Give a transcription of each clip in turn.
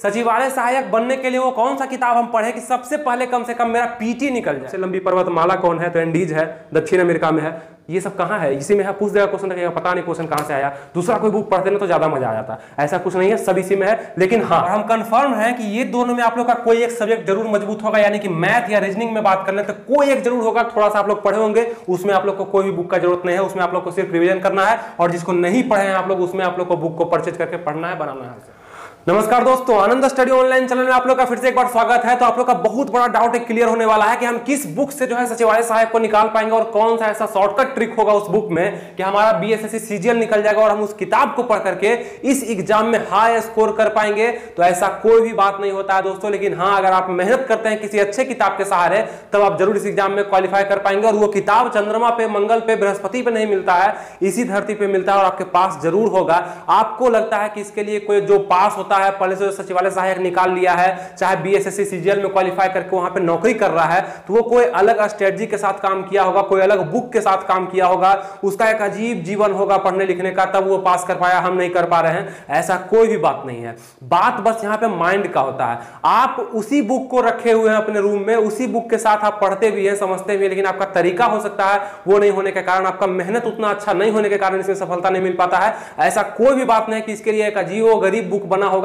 सचिवालय सहायक बनने के लिए वो कौन सा किताब हम पढ़े कि सबसे पहले कम से कम मेरा पीटी निकल जाए। सबसे लंबी पर्वतमाला कौन है? तो एंडीज है, दक्षिण अमेरिका में है। ये सब कहाँ है? इसी में है। पूछ देगा क्वेश्चन, रखेगा पता नहीं क्वेश्चन कहाँ से आया। दूसरा कोई बुक पढ़ते ना तो ज्यादा मजा आ जाता। ऐसा कुछ नहीं है, सब इसी में है। लेकिन हाँ, हम कंफर्म है कि ये दोनों में आप लोग का कोई एक सब्जेक्ट जरूर मजबूत होगा, यानी कि मैथ या रीजनिंग में बात कर ले तो कोई एक जरूर होगा। थोड़ा सा आप लोग पढ़े होंगे, उसमें आप लोग को कोई भी बुक का जरूरत नहीं है, उसमें आप लोग को सिर्फ रिविजन करना है। और जिसको नहीं पढ़े हैं आप लोग, उसमें आप लोग को बुक को परचेज करके पढ़ना है, बनाना है। नमस्कार दोस्तों, आनंद स्टडी ऑनलाइन चैनल में आप लोग का फिर से एक बार स्वागत है। तो आप लोग का बहुत बड़ा डाउट एक क्लियर होने वाला है कि हम किस बुक से जो है सचिवालय सहायक को निकाल पाएंगे और कौन सा ऐसा शॉर्टकट ट्रिक होगा उस बुक में कि हमारा बीएसएससी सीजीएल निकल जाएगा और हम उस किताब को पढ़ करके इस एग्जाम में हाई स्कोर कर पाएंगे। तो ऐसा कोई भी बात नहीं होता है दोस्तों, लेकिन हाँ, अगर आप मेहनत करते हैं किसी अच्छे किताब के सहारे तब आप जरूर इस एग्जाम में क्वालिफाई कर पाएंगे। और वो किताब चंद्रमा पे, मंगल पे, बृहस्पति पे नहीं मिलता है, इसी धरती पे मिलता है और आपके पास जरूर होगा। आपको लगता है कि इसके लिए कोई जो पास होता है पहले से सचिवालय सहायक निकाल लिया है, चाहे बीएसएससी सीजीएल में क्वालिफाई करके वहां पे नौकरी कर रहा है, तो वो कोई अलग स्ट्रेटजी के साथ काम किया होगा, कोई अलग बुक के साथ काम किया होगा, उसका एक अजीब जीवन होगा पढ़ने लिखने का, तब वो पास कर पाया, हम नहीं कर पा रहे हैं। ऐसा कोई भी बात नहीं है। बात बस यहाँ पे माइंड का होता है। आप उसी बुक को रखे हुए हैं अपने रूम में, उसी बुक के साथ आप पढ़ते भी हैं, समझते भी हैं, लेकिन आपका तरीका हो सकता है वो नहीं होने के कारण, आपका मेहनत उतना अच्छा नहीं होने के कारण इसमें सफलता नहीं मिल पाता है। ऐसा कोई भी बात नहीं कि इसके लिए एक अजीब गरीब बुक बना होगा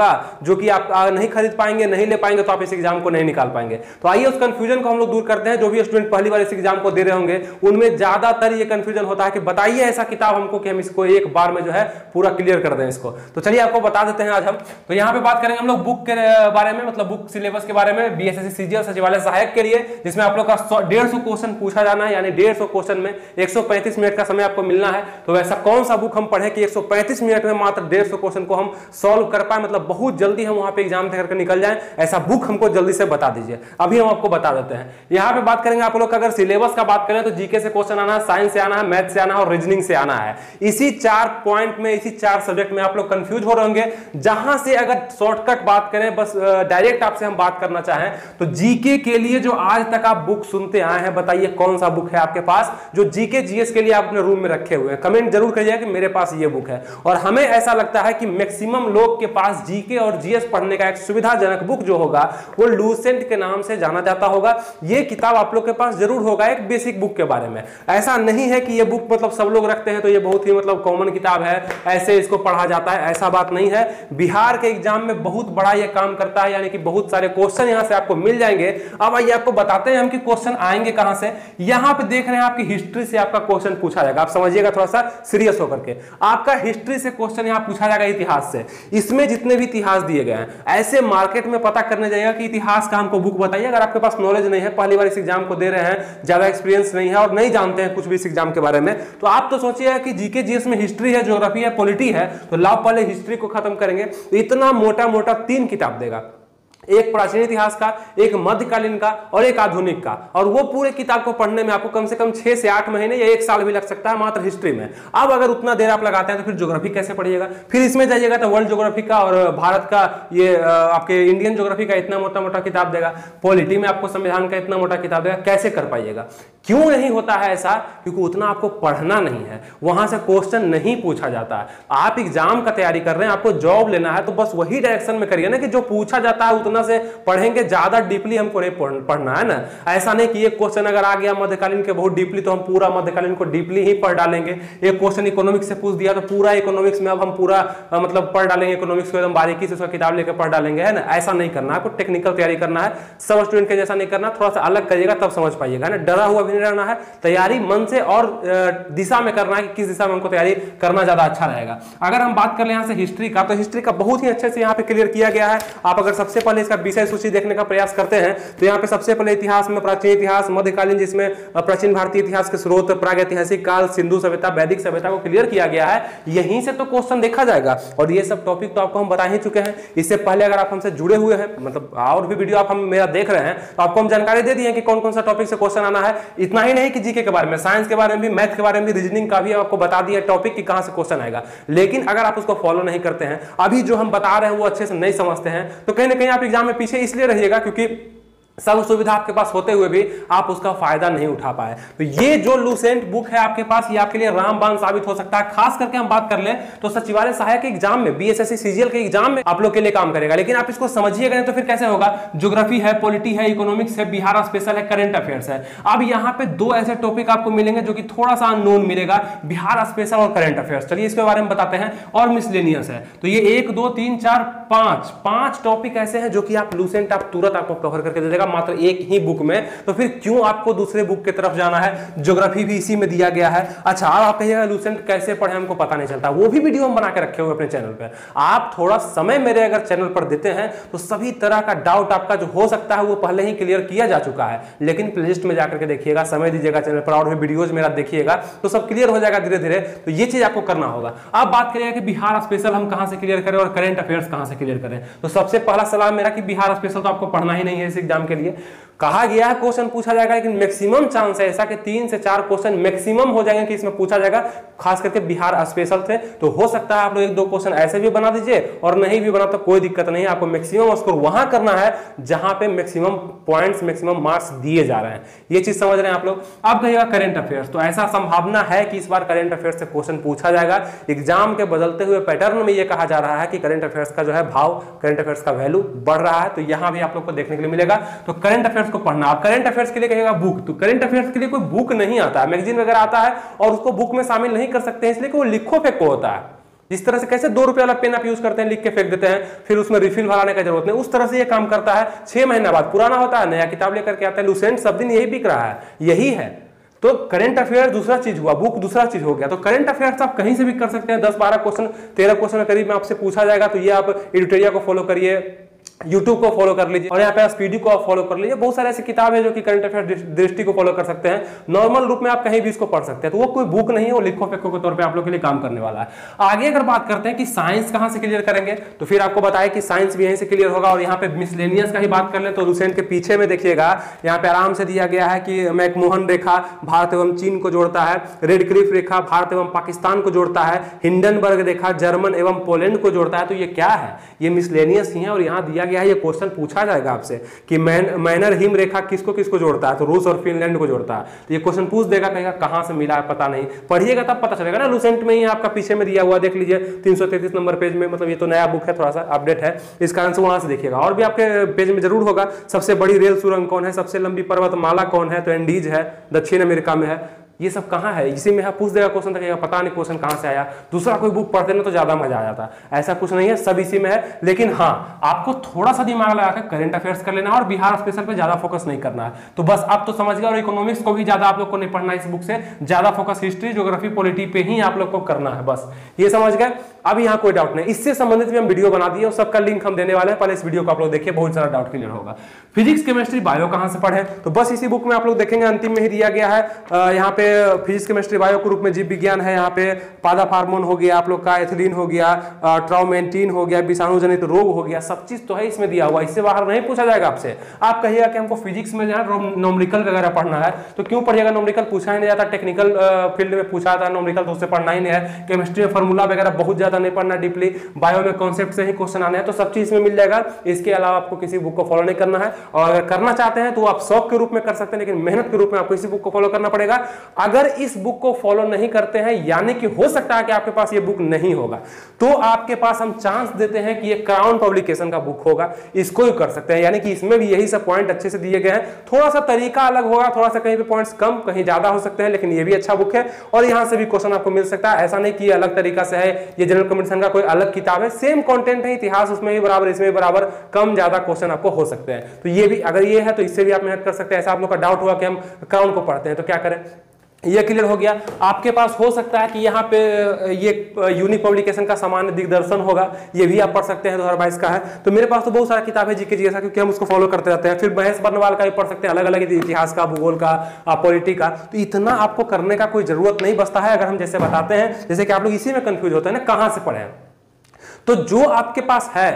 जो कि आप नहीं खरीद पाएंगे, नहीं ले पाएंगे तो आप इस एग्जाम को नहीं निकाल पाएंगे। तो आइए उस कंफ्यूजन को हम लोग दूर करते हैं। जो भी स्टूडेंट पहली बार इस एग्जाम को दे रहे होंगे उनमें ज्यादातर ये कंफ्यूजन होता है कि बताइए ऐसा किताब हमको कि हम इसको एक बार में जो है पूरा क्लियर कर दें इसको। तो चलिए आपको बता देते हैं आज हम। तो यहाँ पे बात करेंगे हम लोग बुक के बारे में, मतलब बुक सिलेबस के बारे में बीएसएससी सीजीएल सचिवालय सहायक के लिए, जिसमें आप लोग का 150 क्वेश्चन पूछा जाना है, यानी 150 क्वेश्चन में 135 मिनट का समय आपको मिलना है। तो ऐसा कौन सा बुक हम पढ़े कि 135 मिनट में मात्र 150 क्वेश्चन को हम सॉल्व कर पाए, मतलब बहुत जल्दी हम वहां पे एग्जाम करके निकल जाएं। ऐसा बुक हमको जल्दी से बता दीजिए, अभी हम आपको बता देते हैं। यहां पे बात करेंगे आप लोग का, अगर सिलेबस का बात करें तो जीके से क्वेश्चन आना है, साइंस से आना है, मैथ से आना है और रीजनिंग से आना है। इसी 4 पॉइंट में, इसी 4 सब्जेक्ट में आप लोग कंफ्यूज हो रहे होंगे। जहां से अगर शॉर्टकट बात करें, बस डायरेक्ट आपसे हम बात करना चाहें तो जीके के लिए जो आज तक आप बुक सुनते आए हैं, बताइए कौन सा बुक है आपके पास जो जीके जीएस के लिए आप अपने रूम में रखे हुए हैं। कमेंट जरूर करिए कि मेरे पास ये बुक है। और हमें ऐसा लगता है कि मैक्सिमम लोग के पास जीके और जीएस पढ़ने का एक सुविधाजनक बुक जो होगा वो लूसेंट के नाम से जाना जाता होगा। ये किताब आप लोग के पास जरूर होगा, एक बेसिक बुक के बारे में। ऐसा नहीं है कि ये बुक मतलब सब लोग रखते हैं तो ये बहुत ही मतलब कॉमन किताब है, ऐसे इसको पढ़ा जाता है, ऐसा बात नहीं है। बिहार के एग्जाम में बहुत बड़ा ये काम करता है, यानी कि बहुत सारे क्वेश्चन यहां से आपको मिल जाएंगे। अब आइए आपको बताते हैं हम कि क्वेश्चन आएंगे कहां से। यहां पे देख रहे हैं आपकी हिस्ट्री से आपका क्वेश्चन पूछा जाएगा। आप समझिएगा थोड़ा सा सीरियस होकर के, आपका हिस्ट्री से क्वेश्चन यहां पूछा जाएगा, इतिहास से। इसमें जितने भी इतिहास दिए गए हैं, ऐसे मार्केट में पता करने जाएगा कि इतिहास का हमको बुक बताइए। अगर आपके पास नॉलेज नहीं है, पहली बार इस एग्जाम को दे रहे हैं, ज्यादा एक्सपीरियंस नहीं है और नहीं जानते हैं कुछ भी इस एग्जाम के बारे में, तो आप तो सोचिए कि जीके जीएस में हिस्ट्री है, ज्योग्राफी है, पॉलिटी है, तो लाओ पहले हिस्ट्री को खत्म करेंगे। तो इतना मोटा मोटा 3 किताब देगा, एक प्राचीन इतिहास का, एक मध्यकालीन का और एक आधुनिक का। और वो पूरे किताब को पढ़ने में आपको कम से कम 6 से 8 महीने या 1 साल भी लग सकता है मात्र हिस्ट्री में। अब अगर उतना देर आप लगाते हैं तो फिर ज्योग्राफी कैसे पढ़िएगा? फिर इसमें जाइएगा तो वर्ल्ड ज्योग्राफी का और भारत का, ये आपके इंडियन ज्योग्राफी का इतना मोटा मोटा किताब देगा। पॉलिटी में आपको संविधान का इतना मोटा किताब देगा, कैसे कर पाइएगा? क्यों नहीं होता है ऐसा? क्योंकि उतना आपको पढ़ना नहीं है, वहां से क्वेश्चन नहीं पूछा जाता है। आप एग्जाम का तैयारी कर रहे हैं, आपको जॉब लेना है, तो बस वही डायरेक्शन में करिए ना कि जो पूछा जाता है उतना से पढ़ेंगे, ज्यादा डीपली हमको नहीं पढ़ना है ना। ऐसा नहीं कि एक क्वेश्चन अगर आ गया मध्यकालीन के बहुत डीपली तो हम पूरा मध्यकालीन को डीपली ही पढ़ डालेंगे। एक क्वेश्चन इकोनॉमिक्स से पूछ दिया तो पूरा इकोनॉमिक्स में अब हम पूरा मतलब पढ़ डालेंगे, इकोनॉमिक्स को एकदम बारीकी से उसका किताब लेकर पढ़ डालेंगे, है ना। ऐसा नहीं करना, आपको टेक्निकल तैयारी करना है। सब स्टूडेंट के जैसा नहीं करना, थोड़ा सा अलग करिएगा तब समझ पाइएगा, है ना। डरा हुआ भी नहीं रहना है, तैयारी मन से और दिशा में करना है कि किस दिशा में हमको तैयारी करना ज्यादा अच्छा रहेगा। अगर हम बात कर ले यहाँ से हिस्ट्री का, तो हिस्ट्री का बहुत ही अच्छे से यहाँ पे क्लियर किया गया है। आप अगर सबसे पहले इसका विषय सूची देखने का प्रयास करते हैं तो यहाँ पे सबसे पहले इतिहास में प्राचीन इतिहास, मध्यकालीन जिसमें प्राचीन भारतीय इतिहास के स्रोत, प्रागैतिहासिक काल, सिंधु सभ्यता, वैदिक सभ्यता को क्लियर किया गया है। यहीं से तो क्वेश्चन देखा जाएगा और ये सब टॉपिक तो आपको हम बता ही चुके हैं। इससे पहले अगर आप हमसे जुड़े हुए हैं, मतलब और भी वीडियो आप हम मेरा देख रहे हैं, तो आपको हम जानकारी दे दी है कि कौन कौन सा टॉपिक से क्वेश्चन आना है। इतना ही नहीं कि जीके के बारे में, साइंस के बारे में भी, मैथ के बारे में भी, रीजनिंग का भी आपको बता दिया टॉपिक कि कहां से क्वेश्चन आएगा। लेकिन अगर आप उसको फॉलो नहीं करते हैं, अभी जो हम बता रहे हैं वो अच्छे से नहीं समझते हैं, तो कहीं ना कहीं आप एग्जाम में पीछे इसलिए रहिएगा क्योंकि सब सुविधा आपके पास होते हुए भी आप उसका फायदा नहीं उठा पाए। तो ये जो लूसेंट बुक है आपके पास, ये आपके लिए रामबाण साबित हो सकता है। खास करके हम बात कर लें तो सचिवालय सहायक के एग्जाम में, बीएसएससी सीजीएल के एग्जाम में आप लोग के लिए काम करेगा। लेकिन आप इसको समझिएगा नहीं तो फिर कैसे होगा। ज्योग्राफी है, पॉलिटी है, इकोनॉमिक्स है, बिहार स्पेशल है, करंट अफेयर्स है। अब यहाँ पे दो ऐसे टॉपिक आपको मिलेंगे जो कि थोड़ा सा अननोन मिलेगा, बिहार स्पेशल और करंट अफेयर्स। चलिए इसके बारे में बताते हैं। और मिसलेनियस है। तो ये 1 2 3 4 5 टॉपिक ऐसे हैं जो कि आप लूसेंट आप तुरंत आपको कवर करके दे देगा मात्र एक ही बुक में। तो फिर क्यों आपको दूसरे बुक की तरफ जाना है। ज्योग्राफी भी इसी में दिया गया है। अच्छा, अब आप कहिएगा लूसेंट कैसे पढ़े हमको पता नहीं चलता, वो भी वीडियो हम बना के रखे हुए अपने चैनल पर। आप थोड़ा समय मेरे अगर चैनल पर देते हैं तो सभी तरह का डाउट आपका जो हो सकता है वो पहले ही क्लियर किया जा चुका है। लेकिन प्लेलिस्ट में जाकर के देखिएगा, समय दीजिएगा चैनल पर और वीडियोज मेरा देखिएगा तो सब क्लियर हो जाएगा धीरे धीरे। तो ये चीज आपको करना होगा। अब बात करिएगा कि बिहार स्पेशल हम कहां से क्लियर करें और करंट अफेयर्स कहां से क्लियर करें। तो सबसे पहला सलाह मेरा कि बिहार स्पेशल तो आपको पढ़ना ही नहीं है इस एग्जाम के लिए। कहा गया है क्वेश्चन पूछा जाएगा, लेकिन मैक्सिमम चांस है ऐसा कि 3 से 4 क्वेश्चन मैक्सिमम हो जाएंगे कि इसमें पूछा जाएगा, खास करके बिहार स्पेशल से। तो हो सकता है आप लोग 1-2 क्वेश्चन ऐसे भी बना दीजिए और नहीं भी बना तो कोई दिक्कत नहीं है। आपको मैक्सिमम स्कोर वहां करना है जहां पे मैक्सिमम पॉइंट्स, मैक्सिमम मार्क्स दिए जा रहे हैं। ये चीज समझ रहे हैं आप लोग। अब कहिएगा करंट अफेयर्स, तो ऐसा संभावना है कि इस बार करंट अफेयर्स से क्वेश्चन पूछा जाएगा। एग्जाम के बदलते हुए पैटर्न में यह कहा जा रहा है कि करंट अफेयर्स का जो है भाव, करंट अफेयर्स का वैल्यू बढ़ रहा है। तो यहां भी आप लोग को देखने के लिए मिलेगा। तो करंट अफेयर्स को पढ़ना। आप करंट अफेयर्स के लिए कहेगा बुक, तो करंट अफेयर्स के लिए कोई बुक नहीं आता है, मैगजीन वगैरह आता है और उसको बुक में शामिल नहीं कर सकते हैं, इसलिए कि वो लिखो फेंको होता है। जिस तरह से कैसे 2 रुपए वाला पेन आप यूज करते हैं, लिख के फेंक देते हैं, फिर उसमें रिफिल भराने की जरूरत नहीं, उस तरह से ये काम करता है। 6 महीना बाद पुराना होता है, नया किताब लेकर के आता है। लूसेंट सब दिन यही बिक रहा है, यही है। तो करंट अफेयर दूसरा चीज हुआ, बुक दूसरा चीज हो गया। तो करंट अफेयर्स आप कहीं से भी कर सकते हैं। 10-12 क्वेश्चन, 13 क्वेश्चन के करीब में आपसे पूछा जाएगा। तो ये आप एडिटोरिया को फॉलो करिए, YouTube को फॉलो कर लीजिए और यहाँ पे स्पीडी को आप फॉलो कर लीजिए। बहुत सारे ऐसी किताब है जो कि करंट अफेयर दृष्टि को फॉलो कर सकते हैं। नॉर्मल रूप में आप कहीं भी इसको पढ़ सकते हैं। तो वो कोई बुक नहीं है, वो लिखो फेंको के तौर पे आप लोग के लिए काम करने वाला है। आगे अगर बात करते हैं कि साइंस कहां से क्लियर करेंगे, तो फिर आपको बताया कि साइंस भी यहीं से क्लियर होगा। और यहाँ पे मिसलेनियस का ही बात कर ले तो लूसेंट के पीछे में देखिएगा, यहाँ पे आराम से दिया गया है कि मैकमोहन रेखा भारत एवं चीन को जोड़ता है, रेड क्लिफ रेखा भारत एवं पाकिस्तान को जोड़ता है, हिंडनबर्ग रेखा जर्मन एवं पोलैंड को जोड़ता है। तो ये क्या है, ये मिसलेनियस ही है। और यहाँ दिया गया है, ये क्वेश्चन पूछा जाएगा आपसे कि मैनर हिम रेखा किसको किसको जोड़ता है, तो रूस और फिनलैंड को जोड़ता है। तो ये क्वेश्चन पूछ देगा, कहेगा कहां से मिला है पता नहीं, पढ़िएगा तब पता चलेगा ना। लूसेंट में ही आपका पीछे में दिया हुआ देख लीजिए 333 नंबर पेज में, मतलब ये तो नया बुक है, थोड़ा सा अपडेट है, इस कारण से वहां से देखिएगा। और भी आपके पेज में जरूर होगा। सबसे बड़ी रेल सुरंग कौन है, सबसे लंबी पर्वतमाला कौन है, तो एंडीज है, दक्षिण अमेरिका में है। ये सब कहाँ है, इसी में पूछ देगा क्वेश्चन, तक पता नहीं क्वेश्चन कहाँ से आया। दूसरा कोई बुक पढ़ते ना तो ज्यादा मजा आ जाता। ऐसा कुछ नहीं है, सब इसी में है। लेकिन हाँ, आपको थोड़ा सा दिमाग लगा कर करंट अफेयर्स कर लेना और बिहार स्पेशल पे ज्यादा फोकस नहीं करना है। तो बस आप तो समझ गए। और इकोनॉमिक्स को भी ज्यादा आप लोग को नहीं पढ़ना है इस बुक से, ज्यादा फोकस हिस्ट्री, ज्योग्राफी, पॉलिटी पे ही आप लोग को करना है, बस ये समझ गए। अब यहाँ कोई डाउट नहीं, इससे संबंधित भी हम वीडियो बना दिए और सबका लिंक हम देने वाले हैं। पहले इस वीडियो को आप लोग देखिए, बहुत सारा डाउट क्लियर होगा। फिजिक्स, केमिस्ट्री, बायो कहां से पढ़े, तो बस इसी बुक में आप लोग देखेंगे, अंतिम में ही दिया गया है। यहाँ पे फिजिक्स, केमिस्ट्री, बायो के रूप में जीव विज्ञान है। यहाँ पे पादा फार्मोन हो गया आप लोग का, एथिलीन हो गया, ट्राउमेंटीन हो गया, विषाणु जनित रोग हो गया, सब चीज तो है इसमें दिया हुआ। इससे बाहर नहीं पूछा जाएगा आपसे। आप कहिएगा कि हमको फिजिक्स में जो है नोमरिकल वगैरह पढ़ना है, तो क्यों पढ़िएगा, नोमरिकल पूछा ही नहीं जाता। टेक्निकल फील्ड में पूछा था नोमरिकल, तो उससे पढ़ना ही नहीं है। केमिस्ट्री में फॉर्मूला वगैरह बहुत ज्यादा नहीं पढ़ना डीपली। बायो में कॉन्सेप्ट से ही क्वेश्चन आने हैं, तो सब चीज में मिल जाएगा। इसके अलावा आपको किसी बुक को फॉलो नहीं करना है। और अगर करना चाहते हैं तो आप शौक के रूप में कर सकते हैं, लेकिन मेहनत के रूप में आपको इसी बुक को फॉलो करना पड़ेगा। अगर इस बुक को फॉलो नहीं करते हैं, यानी कि हो सकता है कि आपके पास ये बुक नहीं होगा, तो आपके पास हम चांस देते हैं कि ये क्राउन पब्लिकेशन का बुक होगा, इसको ही कर सकते हैं। यानी कि इसमें भी यही सब पॉइंट अच्छे से दिए गए हैं। थोड़ा सा तरीका अलग होगा, थोड़ा सा कहीं पे पॉइंट्स कम कहीं ज्यादा हो सकते हैं, लेकिन ये भी अच्छा बुक है। और यहां से भी क्वेश्चन आपको मिल सकता है। ऐसा नहीं कि अलग तरीका से है, ये जनरल कंपटीशन का कोई अलग किताब है, सेम कंटेंट है, इतिहास उसमें भी बराबर, इसमें भी बराबर, कम ज्यादा क्वेश्चन आपको हो सकते हैं। तो ये भी, अगर ये है तो इससे भी आप मेहनत कर सकते हैं। ऐसा आप लोग का डाउट हुआ कि हम क्राउन को पढ़ते हैं तो क्या करें, ये क्लियर हो गया। आपके पास हो सकता है कि यहाँ पे ये यूनिक पब्लिकेशन का सामान्य दिग्दर्शन होगा, ये भी आप पढ़ सकते हैं, 2022 का है। तो मेरे पास तो बहुत सारा किताब है जीके जैसा, क्योंकि हम उसको फॉलो करते रहते हैं। फिर महेश बर्नवाल का भी पढ़ सकते हैं, अलग अलग इतिहास का, भूगोल का, पॉलिटी का। तो इतना आपको करने का कोई जरूरत नहीं बचता है अगर हम जैसे बताते हैं। जैसे कि आप लोग इसी में कंफ्यूज होते हैं ना, कहां से पढ़े। तो जो आपके पास है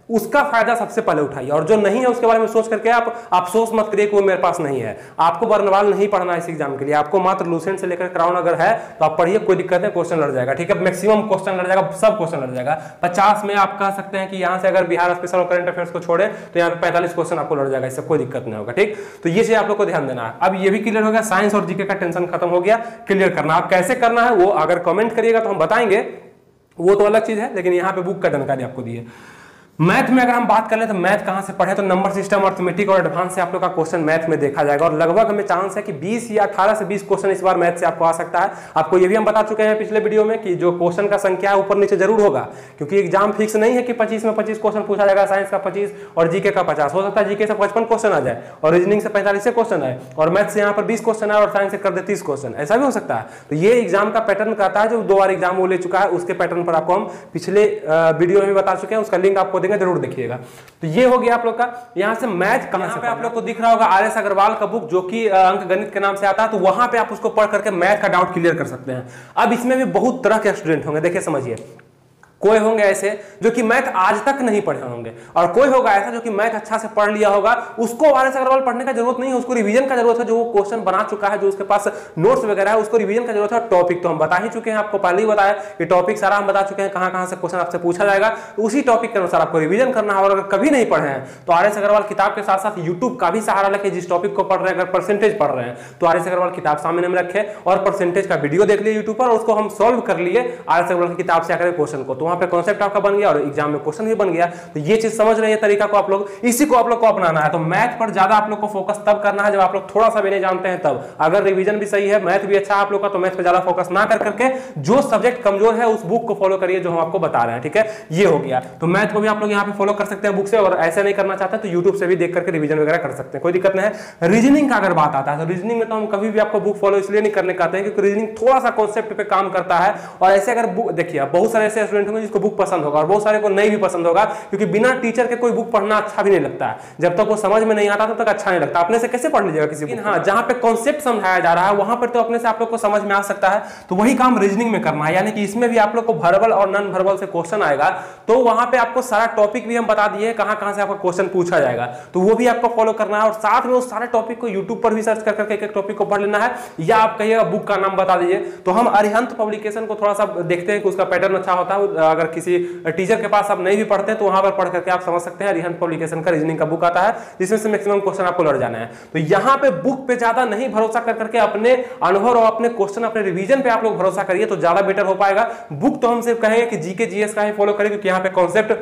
उसका फायदा सबसे पहले उठाइए, और जो नहीं है उसके बारे में सोच करके आप अफसोस मत करिए कि वो मेरे पास नहीं है। आपको बर्नवाल नहीं पढ़ना है इस एग्जाम के लिए, आपको मात्र लूसेंट से लेकर क्राउन अगर है तो आप पढ़िए, कोई दिक्कत नहीं, क्वेश्चन लड़ जाएगा, ठीक है, मैक्सिमम क्वेश्चन लड़ जाएगा, सब क्वेश्चन लड़ जाएगा। 50 में आप कह सकते हैं कि यहाँ से अगर बिहार स्पेशल और करंट अफेयर्स को छोड़े तो यहाँ पे 45 क्वेश्चन आपको लड़ जाएगा, इससे कोई दिक्कत नहीं होगा, ठीक। तो ये चीज आप लोग को ध्यान देना है। अब ये भी क्लियर हो गया, साइंस और जीके का टेंशन खत्म हो गया। क्लियर करना आप कैसे करना है वो अगर कमेंट करिएगा तो हम बताएंगे, वो तो अलग चीज है, लेकिन यहाँ पे बुक का जानकारी आपको दी है। मैथ में अगर हम बात कर ले तो मैथ कहां से पढ़े, तो नंबर सिस्टम, अर्थमेटिक और एडवांस से आप लोग का क्वेश्चन मैथ में देखा जाएगा, और लगभग हमें चांस है कि 20 या 18 से 20 क्वेश्चन इस बार मैथ से आपको आ सकता है। आपको ये भी हम बता चुके हैं पिछले वीडियो में कि जो क्वेश्चन का संख्या है ऊपर नीचे जरूर होगा, क्योंकि एग्जाम फिक्स नहीं है कि 25 में 25 क्वेश्चन पूछा जाएगा, साइंस का 25 और जीके का 50, हो सकता है जीके से 55 क्वेश्चन आ जाए और रीजनिंग से 45 क्वेश्चन आए और मैथ से यहाँ पर 20 क्वेश्चन आए और साइंस से कर दे 30 क्वेश्चन, ऐसा भी हो सकता है। तो ये एग्जाम का पैटर्न कहता है, जो 2 बार एग्जाम वो ले चुका है उसके पैटर्न पर आपको हम पिछले वीडियो में बता चुके हैं, उसका लिंक आपको देंगे, जरूर देखिएगा। तो ये हो गया आप लोग का। यहां से मैथ कहां से, आप लोग को दिख रहा होगा आर.एस. अग्रवाल का बुक, जो कि अंक गणित के नाम से आता है, तो वहां पे आप उसको पढ़ करके मैथ का डाउट क्लियर कर सकते हैं। अब इसमें भी बहुत तरह के स्टूडेंट होंगे, देखिए समझिए, कोई होंगे ऐसे जो कि मैथ आज तक नहीं पढ़े होंगे, और कोई होगा ऐसा जो कि मैथ अच्छा से पढ़ लिया होगा, उसको आर.एस. अग्रवाल पढ़ने का जरूरत नहीं है, उसको रिवीजन का जरूरत है। जो वो क्वेश्चन बना चुका है, जो उसके पास नोट्स वगैरह है, उसको रिवीजन का जरूरत है। टॉपिक तो हम बता ही चुके हैं, आपको पहले ही बताया कि टॉपिक सारा हम बता चुके हैं, कहां से क्वेश्चन आपसे पूछा जाएगा, तो उसी टॉपिक के अनुसार आपको रिवीजन करना है। और अगर कभी नहीं पढ़े हैं तो आर.एस. अग्रवाल किताब के साथ साथ यूट्यूब का भी सहारा लेके जिस टॉपिक को पढ़ रहे हैं, अगर परसेंटेज पढ़ रहे हैं तो आर.एस. अग्रवाल किताब सामने में रखे और परसेंटेज का वीडियो देख लिए यूट्यूब पर, और उसको हम सॉल्व कर लिए आर.एस. अग्रवाल की किताब से आकर क्वेश्चन को, तो वहां पे कॉन्सेप्ट आपका गया और एग्जाम में क्वेश्चन भी बन गया। तो ये चीज समझ रहे हैं तरीका को आप लोग, इसी को आप लोग को अपनाना है। तो मैथ पर ज्यादा आप लोग को फोकस तब करना है जब आप लोग थोड़ा सा भी नहीं जानते हैं तब। अगर रिवीजन भी सही है, मैथ भी अच्छा आप लोग का, तो मैथ पे ज्यादा फोकस ना कर करके जो सब्जेक्ट कमजोर है उस बुक को फॉलो करिए जो हम आपको बता रहे हैं, ठीक है। ये हो गया। तो मैथ को भी आप लोग यहाँ पे फॉलो कर सकते हैं बुक से, और ऐसे नहीं करना चाहते तो यूट्यूब से भी देख करके रिवीजन वगैरह कर सकते हैं, कोई दिक्कत नहीं है। रीजनिंग का अगर बात आता है तो रीजनिंग में तो हम कभी भी आपको बुक फॉलो इसलिए नहीं करने कहते हैं क्योंकि रीजनिंग थोड़ा सा कॉन्सेप्ट पे काम करता है, और ऐसे अगर बुक देखिए, बहुत सारे ऐसे स्टूडेंट होंगे जिसको बुक पसंद होगा और बहुत सारे को नहीं भी पसंद होगा, क्योंकि बिना टीचर के कोई बुक पढ़ना अच्छा भी नहीं लगता है। जब तक वो समझ में नहीं आता तब तक अच्छा नहीं लगता। अपने से कैसे पढ़ लीजिएगा किसी बुक? हाँ, जहां पे कॉन्सेप्ट समझाया जा रहा है वहां पर तो अपने से आप लोग को समझ में आ सकता है। तो वही काम रीजनिंग में करना है, यानी कि इसमें भी आप लोग को वर्बल और नॉन वर्बल से क्वेश्चन आएगा, तो वहां पे आपको सारा टॉपिक भी हम बता दिए कहां से आपका क्वेश्चन पूछा जाएगा, तो वो भी आपको फॉलो करना है। और साथ में उस सारे टॉपिक को यूट्यूब पर भी सर्च कर करके एक टॉपिक को पढ़ लेना है, या आप कहिएगा बुक का नाम बता दीजिए। तो हम अरिहंत पब्लिकेशन को थोड़ा सा देखते हैं कि उसका पैटर्न अच्छा होता है। अगर किसी टीचर के पास आप नहीं भी पढ़ते तो वहां पर पढ़ करके आप समझ सकते हैं। अरिहंत पब्लिकेशन का रीजनिंग का बुक आता है जिसमें से मैक्सिमम क्वेश्चन आपको लड़ जाना है। तो यहाँ पे बुक पे ज्यादा नहीं भरोसा कर करके अपने अनुभव और अपने क्वेश्चन, अपने रिवीजन पे आप लोग भरोसा करिए तो ज्यादा बेटर हो पाएगा। बुक तो हम सिर्फ कहेंगे कि जीके जीएस का ही फॉलो करें, क्योंकि यहाँ पे कॉन्सेप्ट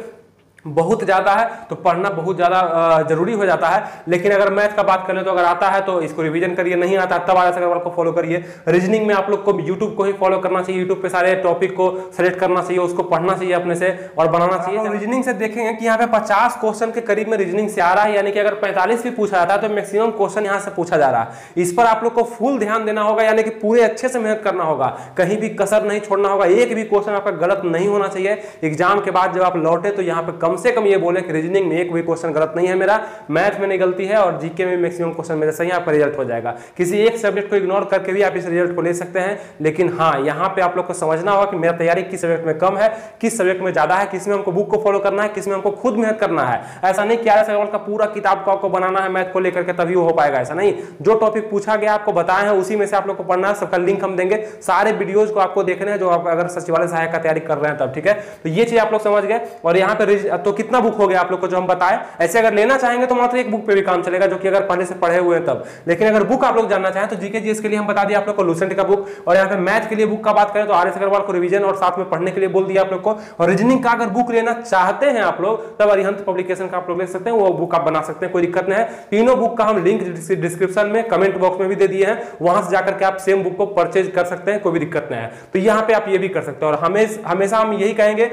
बहुत ज्यादा है तो पढ़ना बहुत ज्यादा जरूरी हो जाता है। लेकिन अगर मैथ का बात करें तो अगर आता है तो इसको रिवीजन करिए, नहीं आता तब आर.एस. अग्रवाल को फॉलो करिए। रीजनिंग में आप लोग को यूट्यूब को ही फॉलो करना चाहिए, यूट्यूब पे सारे टॉपिक को सेलेक्ट करना चाहिए, उसको पढ़ना चाहिए अपने से और बनाना चाहिए। रीजनिंग से देखेंगे कि यहाँ पे 50 क्वेश्चन के करीब में रीजनिंग से आ रहा है, यानी कि अगर 45 भी पूछा जाता है तो मैक्सिमम क्वेश्चन यहाँ से पूछा जा रहा है। इस पर आप लोग को फुल ध्यान देना होगा, यानी कि पूरे अच्छे से मेहनत करना होगा, कहीं भी कसर नहीं छोड़ना होगा, एक भी क्वेश्चन आपका गलत नहीं होना चाहिए। एग्जाम के बाद जब आप लौटे तो यहाँ पे कम से कम ये बोले रीजनिंग में एक भी क्वेश्चन गलत नहीं है मेरा, मैथ में नहीं गलती है और जीके में मैक्सिमम क्वेश्चन मेरे सही है, आपका रिजल्ट हो जाएगा। किसी एक सब्जेक्ट को इग्नोर करके भी आप इस रिजल्ट को ले सकते हैं, लेकिन हाँ यहाँ पे आप लोग को समझना होगा कि मेरा तैयारी किस सब्जेक्ट में कम है, किस सब्जेक्ट में ज्यादा है, किसमें हमको बुक को फॉलो करना है, किसमें हमको खुद मेहनत करना है। ऐसा नहीं कि आर.एस. अग्रवाल का पूरा किताब को आपको बनाना है मैथ को लेकर के तभी वो हो पाएगा, ऐसा नहीं। जो टॉपिक पूछा गया आपको बताए हैं उसी में से आप लोग को पढ़ना है, सबका लिंक हम देंगे, सारे वीडियोज को आपको देखने हैं जो आप अगर सचिवालय सहायक का तैयारी कर रहे हैं तब, ठीक है। तो ये चीज आप लोग समझ गए। और यहाँ पे तो कितना बुक हो गया आप लोग को जो हम बताए, ऐसे अगर लेना चाहेंगे तो मात्र एक बुक पे भी काम चलेगा, जो कि अगर पहले से पढ़े हुए हैं तब। लेकिन अगर बुक आप लोग जानना चाहें तो जीके जीएस के लिए हम बता दिया आप लोग को लूसेंट का बुक, और यहाँ पे मैथ के लिए बुक का बात करें तो आर.एस. अग्रवाल को रिवीजन और साथ में पढ़ने के लिए बोल दिया आप लोग को। और रीजनिंग का अगर बुक लेना चाहते हैं आप लोग तब अरिहंत पब्लिकेशन का आप लोग ले सकते हैं, वो बुक आप बना सकते हैं, कोई दिक्कत नहीं है। तीनों बुक का हम लिंक डिस्क्रिप्शन में कमेंट बॉक्स में भी दे दिए हैं, वहां से जाकर के आप सेम बुक को परचेज कर सकते हैं, कोई भी दिक्कत नहीं है। तो यहाँ पे आप ये भी कर सकते हैं। और हमेशा हम यही कहेंगे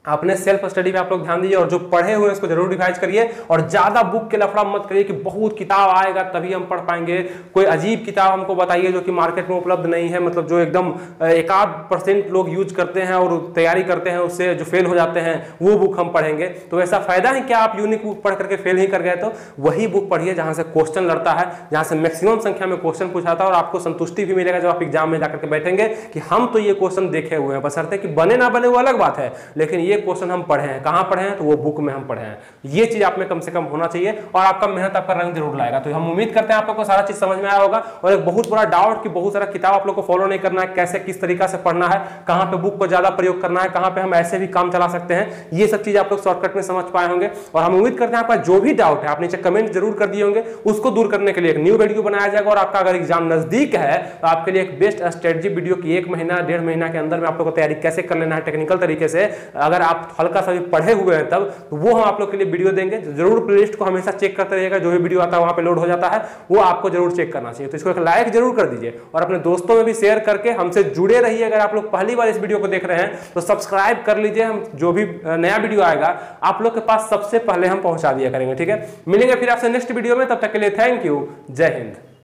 अपने सेल्फ स्टडी पे आप लोग ध्यान दीजिए, और जो पढ़े हुए हैं उसको जरूर रिवाइज करिए, और ज्यादा बुक के लफड़ा मत करिए कि बहुत किताब आएगा तभी हम पढ़ पाएंगे। कोई अजीब किताब हमको बताइए जो कि मार्केट में उपलब्ध नहीं है, मतलब जो एकदम 1% लोग यूज करते हैं और तैयारी करते हैं उससे जो फेल हो जाते हैं, वो बुक हम पढ़ेंगे। तो ऐसा फायदा है क्या आप यूनिक बुक पढ़ करके फेल ही कर गए? तो वही बुक पढ़िए जहां से क्वेश्चन लड़ता है, जहां से मैक्सिमम संख्या में क्वेश्चन पूछाता है, और आपको संतुष्टि भी मिलेगा जब आप एग्जाम में जाकर के बैठेंगे कि हम तो ये क्वेश्चन देखे हुए हैं, बशर्ते कि बने ना बने वो अलग बात है, लेकिन ये क्वेश्चन हम पढ़े हैं, कहाँ पढ़े हैं, तो वो बुक में हम पढ़े हैं। ये चीज आप में कम से कम होना चाहिए और आपका मेहनत आपका रंग जरूर लाएगा। तो हम उम्मीद करते हैं आप लोग को सारा चीज समझ में आया होगा। और एक बहुत बड़ा डाउट कि बहुत सारा किताब आप लोग को फॉलो नहीं करना है, कैसे किस तरीका से पढ़ना है, कहाँ पे बुक को ज्यादा प्रयोग करना है, कहाँ पे हम ऐसे भी काम चला सकते हैं, ये सब चीज आप लोग शॉर्टकट में समझ पाए होंगे। और हम उम्मीद करते हैं आपका जो भी डाउट है आप नीचे कमेंट जरूर कर दिए होंगे, उसको दूर करने के लिए एक न्यू वीडियो बनाया जाएगा। और आपका अगर एग्जाम नजदीक है तो आपके लिए एक बेस्ट स्ट्रेटजी वीडियो की 1 महीना 1.5 महीना के अंदर में आप लोग को तैयारी कैसे कर लेना है टेक्निकल तरीके से, अगर आप हल्का सा भी पढ़े हुए हैं तब, तो वो हम आप लोग के लिए वीडियो देंगे। जरूर प्लेलिस्ट को हमेशा चेक करते रहिएगा, जो भी वीडियो आता है वहां पे लोड हो जाता है, वो आपको जरूर चेक करना चाहिए। तो इसको एक लाइक जरूर कर दीजिए और अपने दोस्तों में भी शेयर करके हमसे जुड़े रहिए। अगर आप लोग पहली बार इस वीडियो को देख रहे हैं तो सब्सक्राइब कर लीजिए, हम जो भी नया वीडियो आएगा आप लोग के पास सबसे पहले हम पहुंचा दिया करेंगे। ठीक है, मिलेंगे फिर आपसे नेक्स्ट वीडियो में, तब तक के लिए थैंक यू, जय हिंद।